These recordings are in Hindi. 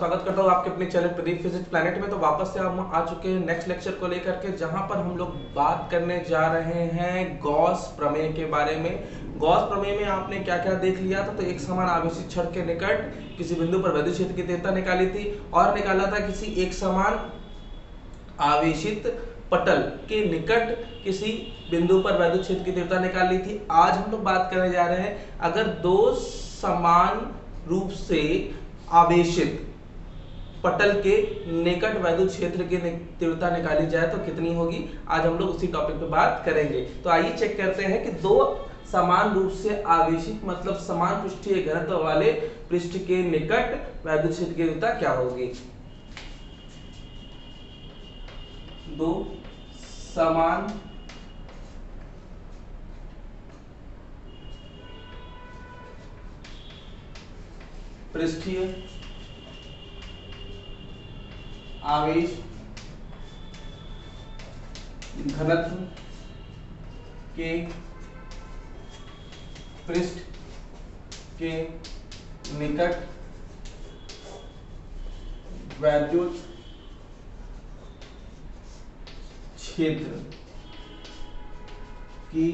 स्वागत करता हूँ आपके अपने चैनल प्रदीप फिजिक्स प्लैनेट में। तो वापस से हम आ चुके हैं नेक्स्ट लेक्चर को लेकर के, जहां पर हम लोग बात करने जा रहे हैं गॉस प्रमेय के बारे में। गॉस प्रमेय में आपने क्या क्या देख लिया था? तो एक समान आवेशित छड़ के निकट किसी बिंदु पर वैद्युत क्षेत्र की तीव्रता निकाली थी, और निकाला था किसी एक समान आवेशित पटल के निकट किसी बिंदु पर वैद्युत क्षेत्र की तीव्रता निकाली थी। आज हम लोग बात करने जा रहे हैं, अगर दो समान रूप से आवेशित पटल के निकट वैद्युत क्षेत्र की तीव्रता निकाली जाए तो कितनी होगी। आज हम लोग उसी टॉपिक पे बात करेंगे। तो आइए चेक करते हैं कि दो समान रूप से आवेशित मतलब समान पृष्ठीय घनत्व वाले पृष्ठ के निकट वैद्युत क्षेत्र की तीव्रता क्या होगी। दो समान पृष्ठीय आवेश घनत्व के पृष्ठ के निकट वैद्युत क्षेत्र की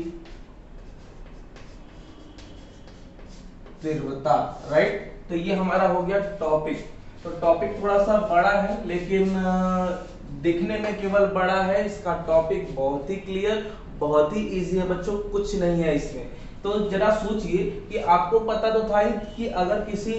तीव्रता, राइट। तो ये हमारा हो गया टॉपिक। तो टॉपिक थोड़ा सा बड़ा है, लेकिन दिखने में केवल बड़ा है। इसका टॉपिक बहुत ही क्लियर, बहुत ही इजी है बच्चों, कुछ नहीं है इसमें। तो जरा सोचिए कि आपको पता तो था ही कि अगर किसी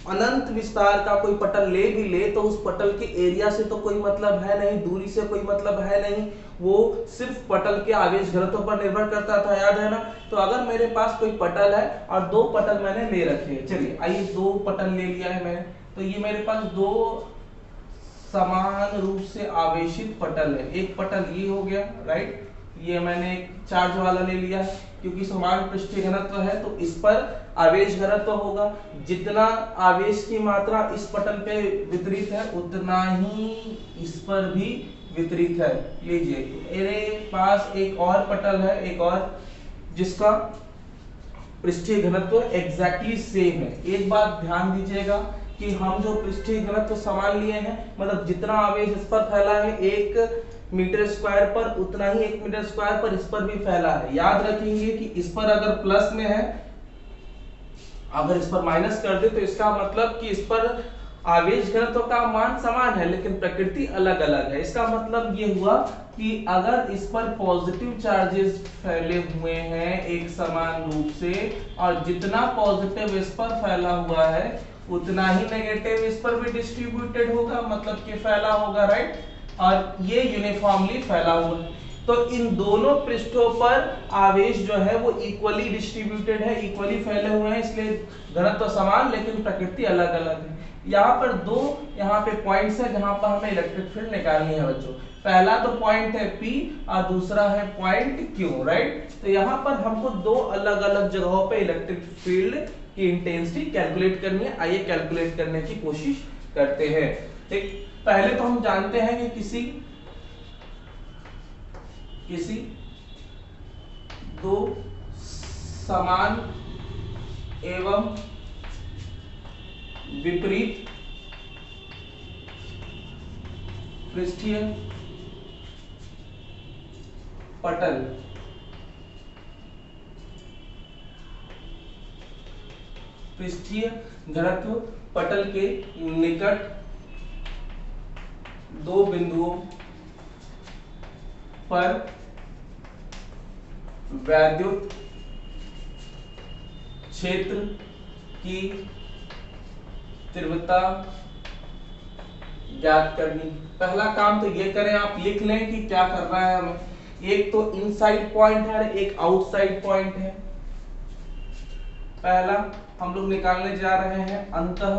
अनंत विस्तार का कोई पटल ले भी ले तो उस पटल के एरिया से तो कोई मतलब है नहीं, दूरी से कोई मतलब है नहीं, वो सिर्फ पटल के आवेश घनत्व पर निर्भर करता था, याद है ना। तो अगर मेरे पास कोई पटल है और दो पटल मैंने ले रखे हैं, चलिए आइए दो पटल ले लिया है मैंने, तो ये मेरे पास दो समान रूप से आवेशित पटल है। एक पटल ये हो गया, राइट, ये मैंने एक चार्ज वाला ले लिया क्योंकि समान पृष्ठीय घनत्व है तो इस पर आवेश घनत्व होगा। जितना आवेश की मात्रा इस पटल पे वितरित है उतना ही इस पर भी वितरित है। लीजिए मेरे पास एक और पटल है, एक और, जिसका पृष्ठीय घनत्व एग्जैक्टली सेम है। एक बात ध्यान दीजिएगा कि हम जो पृष्ठीय घनत्व समान लिए हैं, मतलब जितना आवेश इस पर फैला है 1 मीटर स्क्वायर पर, उतना ही 1 मीटर स्क्वायर पर इस पर भी फैला है। याद रखेंगे कि इस पर अगर प्लस में है, अगर इस पर माइनस कर दे तो इसका मतलब कि इस पर आवेश घनत्व का मान समान है लेकिन प्रकृति अलग अलग है। इसका मतलब ये हुआ कि अगर इस पर पॉजिटिव चार्जेस फैले हुए हैं एक समान रूप से, और जितना पॉजिटिव इस पर फैला हुआ है उतना ही नेगेटिव इस पर भी डिस्ट्रीब्यूटेड होगा, मतलब कि फैला होगा, राइट। और ये यूनिफॉर्मली फैला हुआ है। तो इन दोनों पृष्ठों पर आवेश जो है वो इक्वली डिस्ट्रीब्यूटेड है, इक्वली फैले हुए हैं, इसलिए घनत्व समान लेकिन प्रकृति अलग अलग है। यहाँ पर दो यहाँ पे पॉइंट्स है जहां पर हमें इलेक्ट्रिक फील्ड निकालनी है बच्चों। पहला तो पॉइंट है P और दूसरा है पॉइंट Q, राइट। तो यहाँ पर हमको दो अलग अलग जगहों पे इलेक्ट्रिक फील्ड की इंटेंसिटी कैलकुलेट करनी है। आइए कैलकुलेट करने की कोशिश करते हैं। ठीक, पहले तो हम जानते हैं कि किसी दो समान एवं विपरीत पृष्ठीय पटल पृष्ठीय घनत्व पटल के निकट दो बिंदुओं पर वैद्युत क्षेत्र की तीव्रता ज्ञात करनी। पहला काम तो ये करें, आप लिख लें कि क्या करना है हमें। एक तो इनसाइड पॉइंट है, एक आउटसाइड पॉइंट है। पहला हम लोग निकालने जा रहे हैं अंतः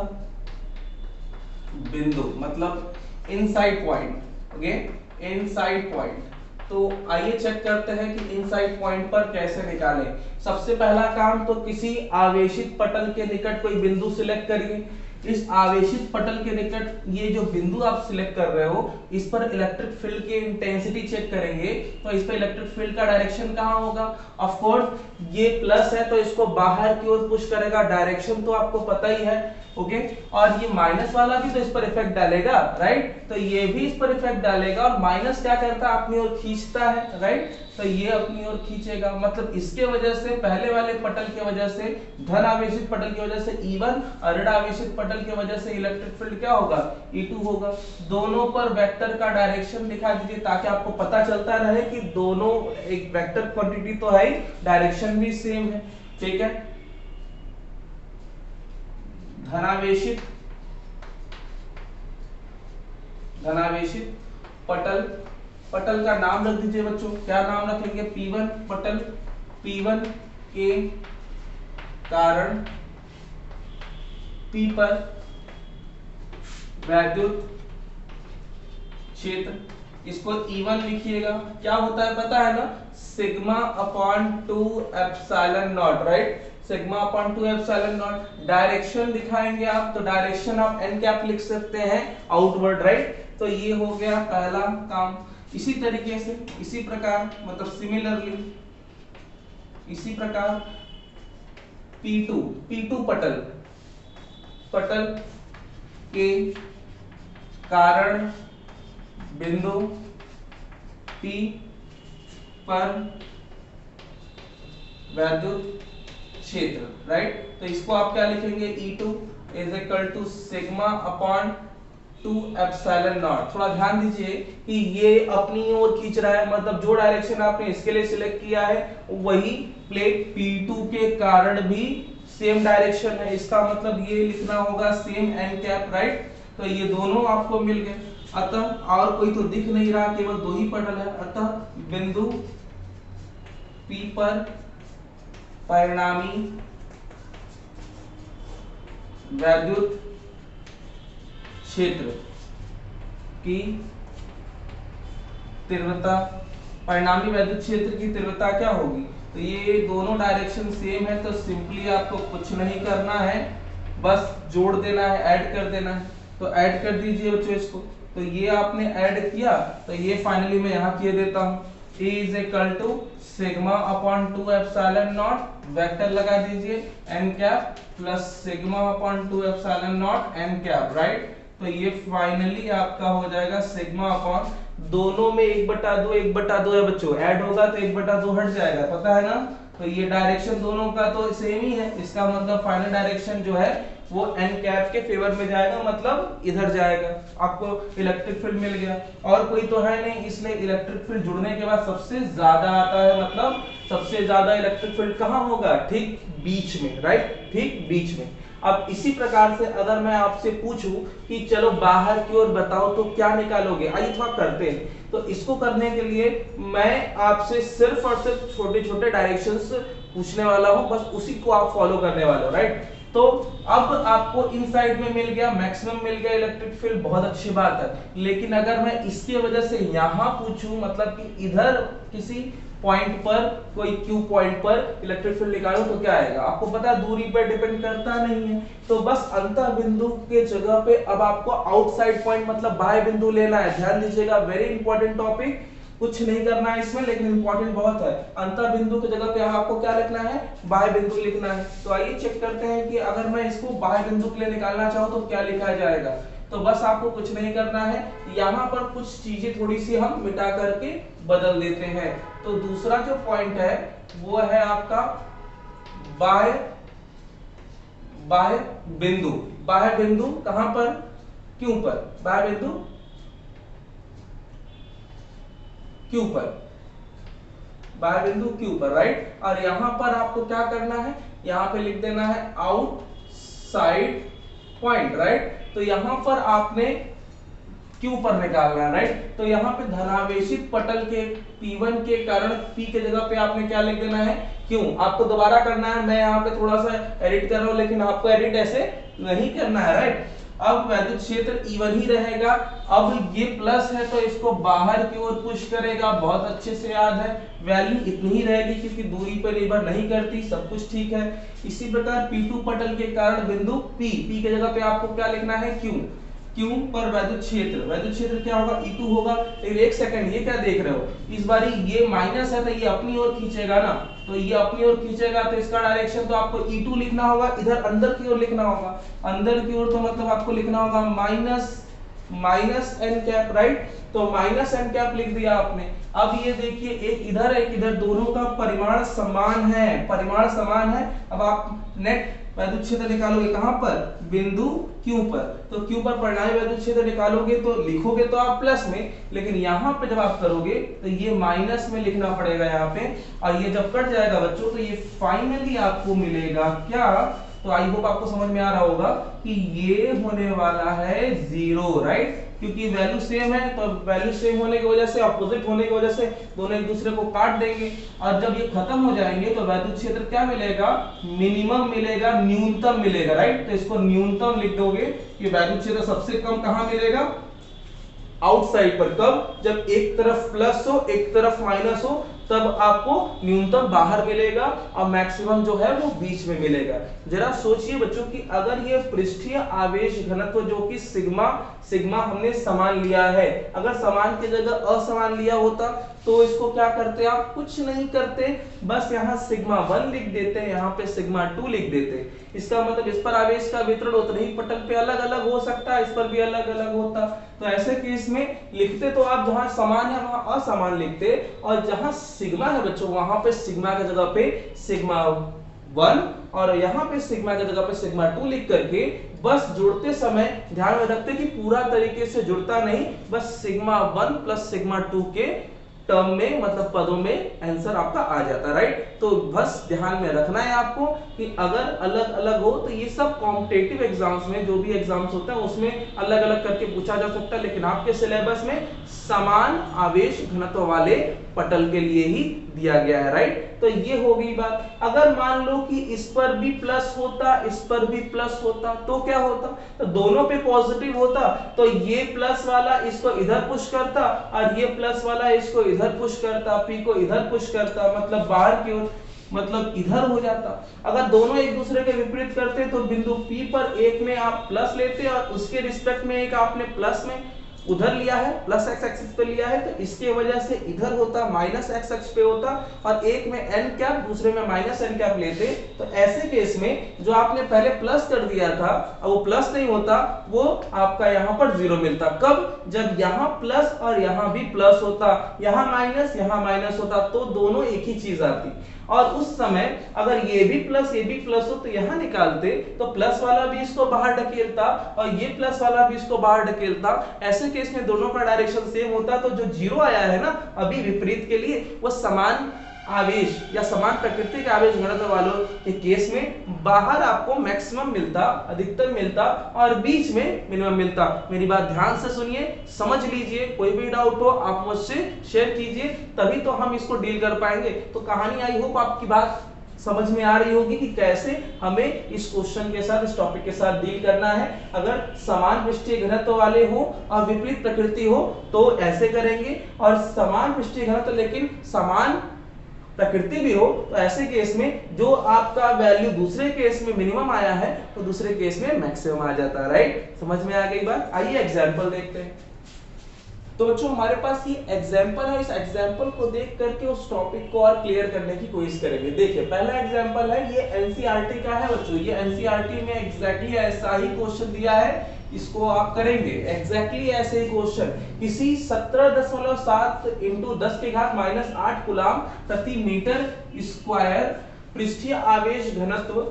बिंदु, मतलब inside point, okay, inside point. तो आइए चेक करते हैं कि इनसाइड पॉइंट पर कैसे निकालें। सबसे पहला काम तो किसी आवेशित पटल के निकट कोई बिंदु सिलेक्ट करिए। इस आवेशित पटल के निकट ये जो बिंदु आप सिलेक्ट कर रहे हो, इस पर इलेक्ट्रिक फील्ड की इंटेंसिटी चेक करेंगे, तो इस पर इलेक्ट्रिक फील्ड का डायरेक्शन कहाँ होगा? ऑफ कोर्स ये प्लस है तो इसको बाहर की ओर पुश करेगा, डायरेक्शन तो आपको पता ही है, ओके। और ये माइनस वाला भी तो इस पर इफेक्ट डालेगा, राइट, तो ये भी इस पर इफेक्ट डालेगा, और माइनस क्या करता है? अपनी ओर खींचता है, राइट, तो ये अपनी ओर खींचेगा, मतलब इसके वजह से पहले वाले पटल के वजह से, धन आवेशित पटल की वजह से E1 और ऋण आवेशित पटल की वजह से इलेक्ट्रिक फील्ड क्या होगा? E2 होगा। दोनों पर वेक्टर का डायरेक्शन दिखा दीजिए ताकि आपको पता चलता रहे कि दोनों एक वेक्टर क्वांटिटी तो है ही, डायरेक्शन भी सेम है, ठीक है। धनावेशित पटल, पटल का नाम रख दीजिए बच्चों, क्या नाम रखेंगे? P1 पटल, P1 के कारण P पर वैद्युत क्षेत्र, इसको E1 लिखिएगा। क्या होता है पता है ना? Sigma upon 2 epsilon not, right, sigma upon 2 epsilon not. Direction दिखाएंगे आप, तो डायरेक्शन आप n कैप लिख सकते हैं, आउटवर्ड, राइट, तो ये हो गया पहला काम। इसी तरीके से, इसी प्रकार, मतलब सिमिलरली, इसी प्रकार P2 पटल के कारण बिंदु P पर वैद्युत क्षेत्र, राइट, तो इसको आप क्या लिखेंगे? E2 is equal to sigma upon 2 epsilon naught. थोड़ा ध्यान दीजिए कि ये अपनी ओर खींच रहा है, मतलब जो डायरेक्शन आपने इसके लिए सिलेक्ट किया है वही प्लेट P2 के कारण भी सेम डायरेक्शन है, इसका मतलब ये लिखना होगा सेम n कैप, राइट, तो ये दोनों आपको मिल गए। अतः और कोई तो दिख नहीं रहा, केवल दो ही पटल है, अतः बिंदु P पर परिणामी वैद्युत क्षेत्र की तीव्रता, परिणामी वैद्युत क्षेत्र की तीव्रता क्या होगी? तो ये दोनों डायरेक्शन सेम है, तो सिंपली आपको कुछ नहीं करना है, बस जोड़ देना है, ऐड कर देना है। तो ऐड कर दीजिए बच्चों इसको, तो ये आपने ऐड किया, तो ये फाइनली मैं यहाँ किए देता हूँ, E is equal to sigma upon 2 epsilon naught, vector लगा दीजिए n cap plus sigma upon 2 epsilon naught n cap, right, तो ये फाइनली आपका हो जाएगा सिग्मा अपॉन, दोनों में 1/2 है बच्चों, ऐड होगा तो 1/2 हट जाएगा, पता है ना, तो ये डायरेक्शन दोनों का तो सेम ही है, इसका मतलब फाइनल डायरेक्शन जो है वो n कैप के फेवर में जाएगा, मतलब इधर जाएगा, आपको इलेक्ट्रिक फील्ड मिल गया। और कोई तो है नहीं, इसलिए इलेक्ट्रिक फील्ड जुड़ने के बाद सबसे ज्यादा आता है, मतलब सबसे ज्यादा इलेक्ट्रिक फील्ड कहाँ होगा? ठीक बीच में, राइट, ठीक बीच में। अब इसी प्रकार से अगर मैं आपसे पूछूं कि चलो बाहर की ओर बताओ तो क्या निकालोगे, आइए थोड़ा करते हैं। तो इसको करने के लिए मैं आपसे सिर्फ और सिर्फ छोटे छोटे डायरेक्शंस पूछने वाला हूं, बस उसी को आप फॉलो करने वाले हो, राइट। तो अब आपको इन साइड में मिल गया, मैक्सिमम मिल गया इलेक्ट्रिक फील्ड, बहुत अच्छी बात है। लेकिन अगर मैं इसके वजह से यहां पूछूं, मतलब कि इधर किसी पॉइंट पर, कोई Q पॉइंट पर इलेक्ट्रिक फील्ड निकालो तो क्या आएगा? आपको पता है दूरी पर डिपेंड करता नहीं है, तो बस अंतर बिंदु के जगह पे अब आपको आउटसाइड पॉइंट मतलब बाह्य बिंदु लेना है। ध्यान दीजिएगा, वेरी इंपॉर्टेंट टॉपिक, कुछ नहीं करना है इसमें, लेकिन इंपॉर्टेंट बहुत है। अंतर बिंदु की जगह पे आपको क्या लिखना है? बाह्य बिंदु लिखना है। तो आइए चेक करते हैं कि अगर मैं इसको बाह्य बिंदु के लिए निकालना चाहूँ तो क्या लिखा जाएगा। तो बस आपको कुछ नहीं करना है, यहाँ पर कुछ चीजें थोड़ी सी हम मिटा करके बदल देते हैं। तो दूसरा जो पॉइंट है वो है आपका बाह्य बिंदु। बाह्य बिंदु कहां पर? क्यू पर। बाह्य बिंदु क्यू पर, बाह्य बिंदु क्यू पर, राइट। और यहां पर आपको क्या करना है? यहां पे लिख देना है आउटसाइड पॉइंट, राइट। तो यहां पर आपने क्यू पर निकालना है, राइट। तो यहाँ पे धनावेशित पटल के P1 के कारण P के जगह पे आपने क्या लिख देना है? क्यू। आपको दोबारा करना है, मैं यहाँ पे थोड़ा सा एडिट कर रहा हूँ, लेकिन आपको एडिट ऐसे नहीं करना है, राइट। अब वैद्युत क्षेत्र इवन ही रहेगा। अब ये प्लस है तो इसको बाहर की ओर पुश करेगा, बहुत अच्छे से याद है, वैल्यू इतनी ही रहेगी क्योंकि दूरी पर निर्भर नहीं करती, सब कुछ ठीक है। इसी प्रकार P2 पटल के कारण बिंदु P की जगह पे आपको क्या लिखना है, Q पर वैद्युत क्षेत्र क्या होगा, E2 होगा। लेकिन एक सेकंड, ये क्या देख रहे हो, इस बारी ये माइनस है तो ये अपनी ओर खींचेगा ना, तो ये अपनी ओर खींचेगा तो इसका डायरेक्शन तो आपको E2 लिखना होगा, इधर अंदर की ओर लिखना होगा, अंदर की ओर तो मतलब आपको लिखना होगा माइनस एन कैप, राइट। तो माइनस एन कैप लिख दिया आपने। अब ये देखिए एक इधर, दोनों का परिमाण समान है। अब आप नेट वैद्युत क्षेत्र निकालोगे कहां पर, बिंदु Q पर। तो Q पर परिणामी वैद्युत क्षेत्र निकालोगे तो लिखोगे तो आप प्लस में, लेकिन यहाँ पे जब आप करोगे तो ये माइनस में लिखना पड़ेगा यहाँ पे, और ये जब कट जाएगा बच्चों तो ये फाइनली आपको मिलेगा क्या, तो आई होप आपको समझ में आ रहा होगा कि ये होने वाला है 0, राइट, क्योंकि वैल्यू सेम है, तो वैल्यू सेम होने की वजह से, अपोजिट होने की वजह से दोनों एक दूसरे को काट देंगे, और जब ये खत्म हो जाएंगे तो वैद्युत क्षेत्र क्या मिलेगा, मिनिमम मिलेगा, न्यूनतम मिलेगा, राइट। तो इसको न्यूनतम लिख दोगे कि वैद्युत क्षेत्र सबसे कम कहां मिलेगा, आउटसाइड पर। कब, जब एक तरफ प्लस हो एक तरफ माइनस हो तब आपको न्यूनतम बाहर मिलेगा और मैक्सिमम जो है वो बीच में मिलेगा। जरा सोचिए बच्चों कि अगर ये पृष्ठीय आवेश घनत्व जो कि सिग्मा हमने समान लिया है, अगर समान की जगह असमान लिया होता तो इसको क्या करते आप, कुछ नहीं करते, बस यहाँ सिग्मा 1 लिख देते, यहाँ पे सिग्मा 2 लिख देते। इसका मतलब इस पर आवेश का वितरण उतने ही पटल पे अलग अलग हो सकता है, इस पर भी अलग अलग होता। तो ऐसे केस में लिखते तो आप जहां समान है वहां असमान लिखते, और जहां सिग्मा है बच्चों वहां पे सिग्मा की जगह पे सिग्मा 1 और यहाँ पे सिग्मा की जगह पे सिग्मा 2 लिख करके बस जुड़ते समय ध्यान में रखते कि पूरा तरीके से जुड़ता नहीं, बस सिग्मा 1 प्लस सिग्मा 2 के टर्म में, मतलब पदों में आंसर आपका आ जाता है, राइट। तो बस ध्यान में रखना है आपको कि अगर अलग अलग हो तो ये सब कॉम्पिटिटिव एग्जाम्स में, जो भी एग्जाम्स होते हैं उसमें अलग अलग करके पूछा जा सकता है, लेकिन आपके सिलेबस में समान आवेश घनत्व वाले पटल के लिए ही दिया गया है, राइट। तो ये हो गई बात। अगर मान लो कि इस पर भी प्लस होता, इस पर भी प्लस होता तो क्या होता, तो दोनों पे पॉजिटिव होता, तो ये प्लस वाला इसको इधर पुश करता और ये प्लस वाला इसको इधर पुश करता, P को इधर पुश करता, मतलब बाहर की ओर, मतलब इधर हो जाता। अगर दोनों एक दूसरे के विपरीत करते तो बिंदु P पर एक में आप प्लस लेते और उसके रिस्पेक्ट में एक आपने प्लस में उधर लिया है, प्लस एक्स एक्सिस पे लिया है, तो इसके वजह से इधर होता माइनस एक्स एक्सिस पे होता, और एक में एन कैप दूसरे में माइनस एन कैप लेते। तो ऐसे केस में जो आपने पहले प्लस कर दिया था अब वो प्लस नहीं होता, वो आपका यहाँ पर 0 मिलता। कब, जब यहाँ प्लस और यहाँ भी प्लस होता, यहाँ माइनस होता, तो दोनों एक ही चीज आती। और उस समय अगर ये भी प्लस हो तो यहाँ निकालते तो प्लस वाला भी इसको बाहर ढकेलता और ये प्लस वाला भी इसको बाहर ढकेलता। ऐसे केस में दोनों का डायरेक्शन सेम होता, तो जो 0 आया है ना अभी विपरीत के लिए, वो समान आवेश या समान प्रकृति के आवेश घनत्व वालों के केस में बाहर आपको मैक्सिमम मिलता, अधिकतम मिलता, और बीच में मिनिमम मिलता। मेरी बात ध्यान से सुनिए, समझ लीजिए, कोई भी डाउट हो आप मुझसे शेयर कीजिए, तभी तो हम इसको डील कर पाएंगे। तो कहानी आई होप आपकी बात समझ में आ रही होगी कि कैसे हमें इस क्वेश्चन के साथ, इस टॉपिक के साथ डील करना है। अगर समान पृष्ठीय घनत्व वाले हो और विपरीत प्रकृति हो तो ऐसे करेंगे, और समान पृष्ठीय घनत्व लेकिन समान प्रकृति भी हो तो ऐसे केस में जो आपका वैल्यू दूसरे केस में मिनिमम आया है तो दूसरे केस में मैक्सिमम आ जाता है, राइट। समझ में आ गई बात। आइए एग्जांपल देखते हैं। तो बच्चों हमारे पास ये एग्जांपल है, इस एग्जांपल को देख करके उस टॉपिक को और क्लियर करने की कोशिश करेंगे। देखिए पहला एग्जांपल है, ये एनसीईआरटी का है बच्चों, ये एनसीईआरटी में एग्जैक्टली ऐसा ही क्वेश्चन दिया है, इसको आप करेंगे एग्जैक्टली ऐसे ही क्वेश्चन। किसी 17.7 × 10⁻⁻8 कूलम प्रति मीटर स्क्वायर पृष्ठीय आवेश घनत्व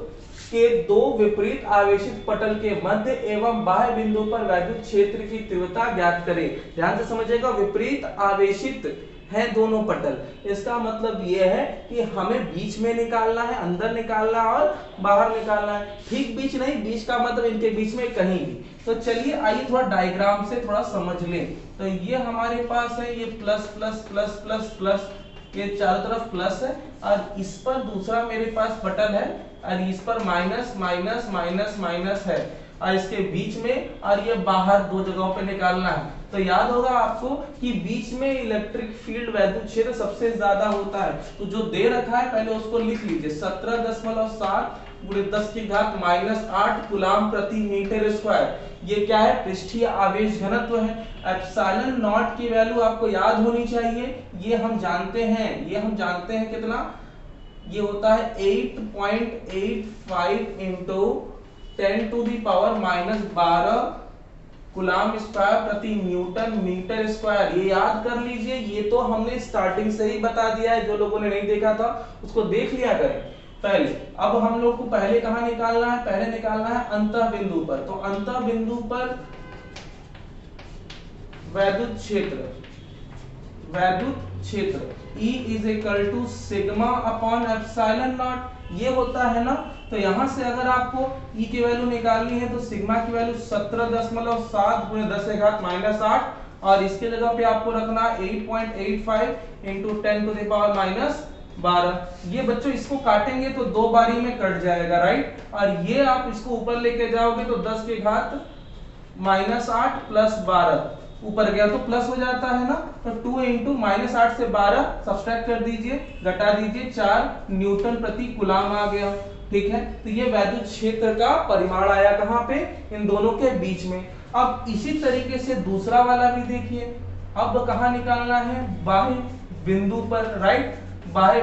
के दो विपरीत आवेशित पटल के मध्य एवं बाह्य बिंदु पर वैद्युत क्षेत्र की तीव्रता ज्ञात करें। ध्यान से समझिएगा, विपरीत आवेशित है दोनों पटल, इसका मतलब यह है कि हमें बीच में निकालना है, अंदर निकालना है और बाहर निकालना है। ठीक बीच नहीं, बीच का मतलब इनके बीच में कहीं भी। तो चलिए आइए थोड़ा डायग्राम से थोड़ा समझ लें। तो ये हमारे पास है, ये plus plus plus plus plus, ये चारों तरफ प्लस है, और इस पर दूसरा मेरे पास पटल है और इस पर माइनस माइनस माइनस माइनस है, और इसके बीच में, और ये बाहर दो जगहों पे निकालना है। तो याद होगा आपको कि बीच में इलेक्ट्रिक फील्ड वैद्युत क्षेत्र सबसे ज्यादा होता है। तो जो दे रखा है पहले उसको लिख लीजिए, 17.7 गुणे 10 की घात -8 कूलाम प्रति मीटर स्क्वायर। ये क्या है? पृष्ठीय आवेश घनत्व है। एप्सिलॉन नॉट की वैल्यू आपको याद होनी चाहिए, ये हम जानते हैं कितना, ये होता है 8.85 इंटू 10⁻⁻12 कूलाम स्क्वायर प्रति न्यूटन मीटर स्क्वायर। ये याद कर लीजिए, ये तो हमने स्टार्टिंग से ही बता दिया है, जो लोगों ने नहीं देखा था उसको देख लिया करें पहले। अब हम लोग को पहले कहां निकालना है? पहले निकालना है अंतः बिंदु पर। तो अंतः बिंदु पर वैद्युत क्षेत्र E is equal to sigma upon epsilon naught, ये होता है ना। तो यहां से अगर आपको E की वैल्यू निकालनी है तो सिग्मा की वैल्यू 17.7 गुणे 10 की घात -8, और इसके जगह पे आपको रखना 8.85 इंटू 10⁻⁻12। ये बच्चों इसको काटेंगे तो दो बारी में कट जाएगा, राइट। और ये आप इसको ऊपर लेके जाओगे तो 10 की घात -8 प्लस 12, ऊपर गया तो प्लस हो जाता है ना। तो 2 इंटू -8 से 12 सब्सट्रैक्ट कर दीजिए, घटा दीजिए, 4 न्यूटन प्रति कूलाम आ गया। ठीक है, तो ये वैद्युत क्षेत्र का परिमाण आया कहां पे? इन दोनों के बीच में। अब इसी तरीके से दूसरा वाला भी देखिए। अब कहां निकालना है? बाह्य बिंदु पर, राइट। बाह्य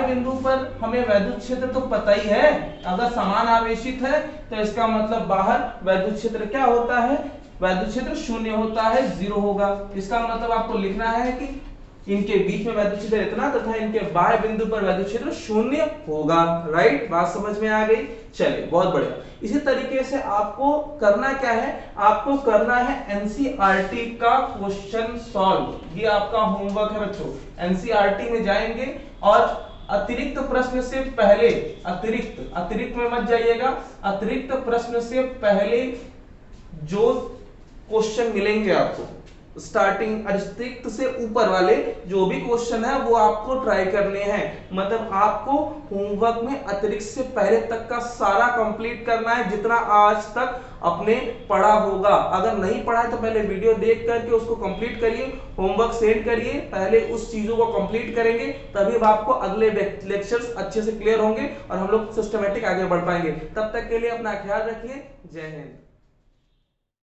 बिंदु पर हमें वैद्युत क्षेत्र तो पता ही है, अगर समान आवेशित है तो इसका मतलब बाहर वैद्युत क्षेत्र क्या होता है? वैद्युत क्षेत्र शून्य होता है, 0 होगा। इसका मतलब आपको लिखना है कि इनके बीच में वैद्युत क्षेत्र इतना तथा इनके बाह्य बिंदु पर वैद्युत क्षेत्र शून्य होगा, राइट। बात समझ में आ गई? चलिए, बहुत बढ़िया। इसी तरीके से आपको करना क्या है? आपको करना है एनसीईआरटी का क्वेश्चन सॉल्व। ये आपका होमवर्क है बच्चों। एनसीईआरटी में जाएंगे और अतिरिक्त प्रश्न से पहले, अतिरिक्त में मत जाइएगा, अतिरिक्त प्रश्न से पहले जो क्वेश्चन मिलेंगे आपको, स्टार्टिंग अतिरिक्त से ऊपर वाले जो भी क्वेश्चन है वो आपको ट्राई करने हैं। मतलब आपको होमवर्क में अतिरिक्त से पहले तक का सारा कंप्लीट करना है, जितना आज तक अपने पढ़ा होगा। अगर नहीं पढ़ा है तो पहले वीडियो देख करके उसको कंप्लीट करिए, होमवर्क सेंड करिए, पहले उस चीजों को कंप्लीट करेंगे तभी आपको अगले लेक्चर्स अच्छे से क्लियर होंगे और हम लोग सिस्टमैटिक आगे बढ़ पाएंगे। तब तक के लिए अपना ख्याल रखिए। जय हिंद।